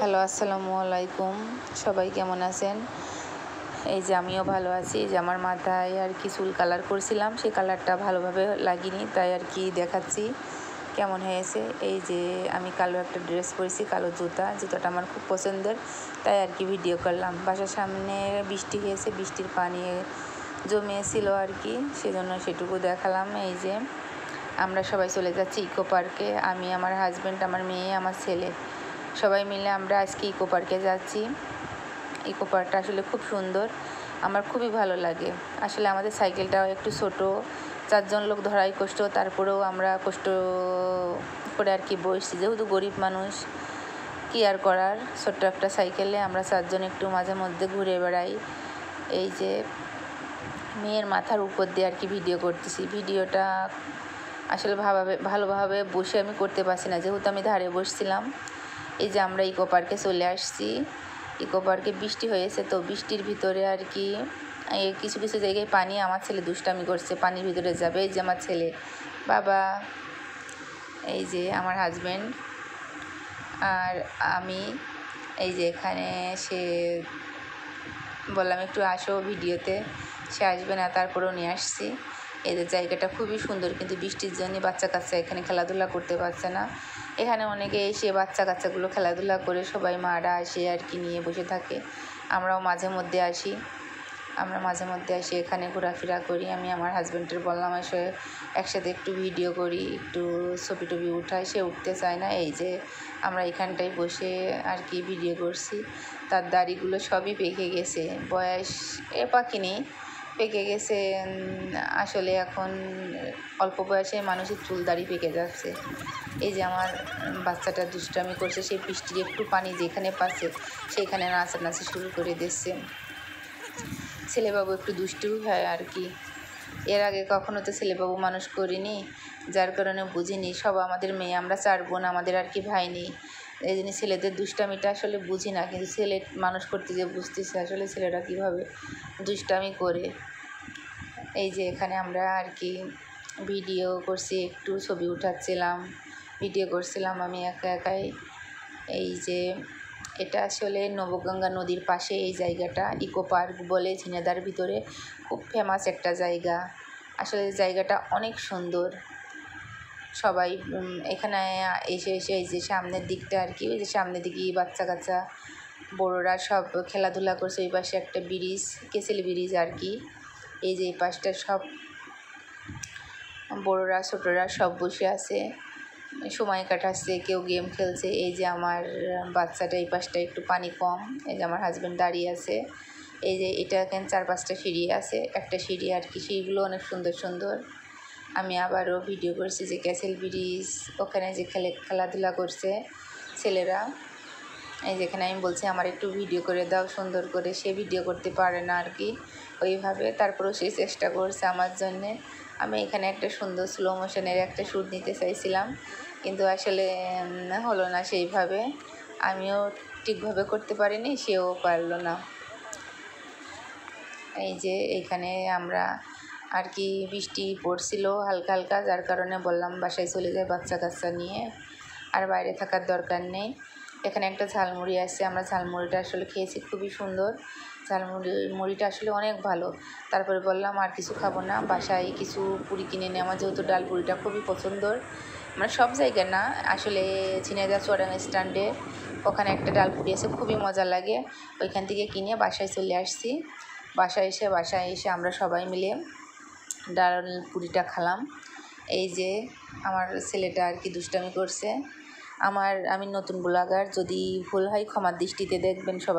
Hello, আসসালামু আলাইকুম। সবাই কেমন আছেন? এই যে আমিও ভালো আছি। যে আমার মাথায় আর কি চুল কালার করছিলাম, সেই কালারটা ভালোভাবে লাগেনি, তাই আর কি দেখাচ্ছি কেমন হয়েছে। এই যে আমি কালো একটা ড্রেস পরেছি, কালো জুতাটা আমার খুব পছন্দের, তাই আর কি ভিডিও করলাম। বাসার সামনে বৃষ্টি হয়েছে, বৃষ্টির পানি জমিয়েছিল আর কি, সেজন্য সেটুকু দেখালাম। এই যে আমরা সবাই চলে যাচ্ছি ইকো পার্কে, আমি, আমার হাজব্যান্ড, আমার মেয়ে, আমার ছেলে, সবাই মিলে আমরা আজকে ইকো পার্কে যাচ্ছি। ইকো পার্কটা আসলে খুব সুন্দর, আমার খুবই ভালো লাগে। আসলে আমাদের সাইকেলটাও একটু ছোট, 4 জন লোক ধরাই কষ্ট, তারপরেও আমরা কষ্ট করে আর কি বসছি, যেহেতু গরিব মানুষ, কি আর করার। ছোট্ট একটা সাইকেলে আমরা 4 জন একটু মাঝে মধ্যে ঘুরে বেড়াই। এই যে মেয়ের মাথার উপর দিয়ে আর কি ভিডিও করতেছি। ভিডিওটা আসলে ভালোভাবে বসে আমি করতে পারছি না, যেহেতু আমি ধারে বসছিলাম। এই যে আমরা ইকো পার্কে চলে আসছি। ইকো পার্কে বৃষ্টি হয়েছে, তো বৃষ্টির ভিতরে আর কি কিছু কিছু জায়গায় পানি। আমার ছেলে দুষ্টামি করছে, পানির ভিতরে যাবে। এই যে আমার ছেলে, বাবা, এই যে আমার হাজব্যান্ড আর আমি। এই যে এখানে সে বললাম একটু আসো ভিডিওতে, সে আসবে না, তারপরেও নিয়ে আসছি। এদের জায়গাটা খুবই সুন্দর, কিন্তু বৃষ্টির জন্য বাচ্চা কাচ্চা এখানে খেলাধুলা করতে পারছে না। এখানে অনেকে এসে বাচ্চা কাচ্চাগুলো খেলাধুলা করে, সবাই মারা আসে আর কি নিয়ে বসে থাকে। আমরাও মাঝে মধ্যে আসি এখানে ঘোরাফেরা করি। আমি আমার হাজব্যান্ডের বললাম এসে একসাথে একটু ভিডিও করি, একটু ছবি টবি উঠাই, সে উঠতে চায় না। এই যে আমরা এখানটায় বসে আর কি ভিডিও করছি। তার দাড়িগুলো সবই পেকে গেছে, বয়স পাকেনি, পেকে গেছে। আসলে এখন অল্প বয়সে মানুষের চুল দাড়ি পেকে যাচ্ছে। এই যে আমার বাচ্চাটা দুষ্টামি করছে, সেই বৃষ্টির একটু পানি যেখানে পাচ্ছে সেইখানে নাচানাচি শুরু করে দিচ্ছে। ছেলেবাবু একটু দুষ্টু হয় আর কি। এর আগে কখনো তো ছেলেবাবু মানুষ করিনি, যার কারণে বুঝিনি। সব আমাদের মেয়ে, আমরা 4 বোন, আমাদের আর কি ভাই নেই। এই জন্য ছেলেদের দুষ্টামিটা আসলে বুঝি না, কিন্তু ছেলে মানুষ করতে যে বুঝতেছে আসলে ছেলেরা কীভাবে দুষ্টামি করে। এই যে এখানে আমরা আর কি ভিডিও করছি, একটু ছবি উঠাচ্ছিলাম, ভিডিও করছিলাম আমি একাই। এই যে এটা আসলে নবগঙ্গা নদীর পাশে এই জায়গাটা, ইকো পার্ক বলে ঝিনাইদহের ভিতরে খুব ফেমাস একটা জায়গা। আসলে জায়গাটা অনেক সুন্দর। সবাই এখানে এসে এই যে সামনের দিকটা আর কি, ওই যে সামনের দিকে বাচ্চা কাচ্চা বড়োরা সব খেলাধুলা করছে। ওই পাশে একটা ব্রিজ, কেসেল ব্রিজ আর কি। এই যে এই পাশটা সব বড়োরা ছোটরা সব বসে আছে, সময় কাটাচ্ছে, কেউ গেম খেলছে। এই যে আমার বাচ্চাটা, এই পাশটা একটু পানি কম। এই যে আমার হাজব্যান্ড দাঁড়িয়ে আছে। এই যে এটা এখানে 4-5টা সিঁড়ি আছে, একটা সিঁড়ি আর কি, সিঁড়িগুলো অনেক সুন্দর সুন্দর। আমি আবারও ভিডিও করছি যে ক্যাসেল ব্রিজ, ওখানে যে খেলাধুলা করছে ছেলেরা। এই যেখানে আমি বলছি আমার একটু ভিডিও করে দাও সুন্দর করে, সে ভিডিও করতে পারে না আর কি ওইভাবে, তারপরেও সে চেষ্টা করছে আমার জন্যে। আমি এখানে একটা সুন্দর স্লো মোশনের একটা শ্যুট নিতে চাইছিলাম, কিন্তু আসলে হলো না সেইভাবে। আমিও ঠিকভাবে করতে পারিনি, সেও পারলো না। এই যে এইখানে আমরা আর কি বৃষ্টি পড়ছিল হালকা হালকা, যার কারণে বললাম বাসায় চলে যায় বাচ্চা কাচ্চা নিয়ে, আর বাইরে থাকার দরকার নেই। এখানে একটা ঝালমুড়ি আছে, আমরা ঝালমুড়িটা আসলে খেয়েছি, খুবই সুন্দর। মুড়িটা আসলে অনেক ভালো। তারপরে বললাম আর কিছু খাবো না, বাসায় কিছু পুরি কিনে নিয়ে, আমার যেহেতু ডাল পুরিটা খুবই পছন্দর। মানে সব জায়গায় না, আসলে ঝিনাইদহ চুয়াডাঙ্গা স্ট্যান্ডে ওখানে একটা ডাল পুরি আছে, খুবই মজা লাগে। ওইখান থেকে কিনে বাসায় চলে আসছি। বাসায় এসে আমরা সবাই মিলে ডাল পুরিটা খেলাম। এই যে আমার ছেলেটা আর কি দুষ্টামি করছে। আমি নতুন ব্লগার, যদি ভুল হয় ক্ষমার দৃষ্টিতে দেখবেন সবাই।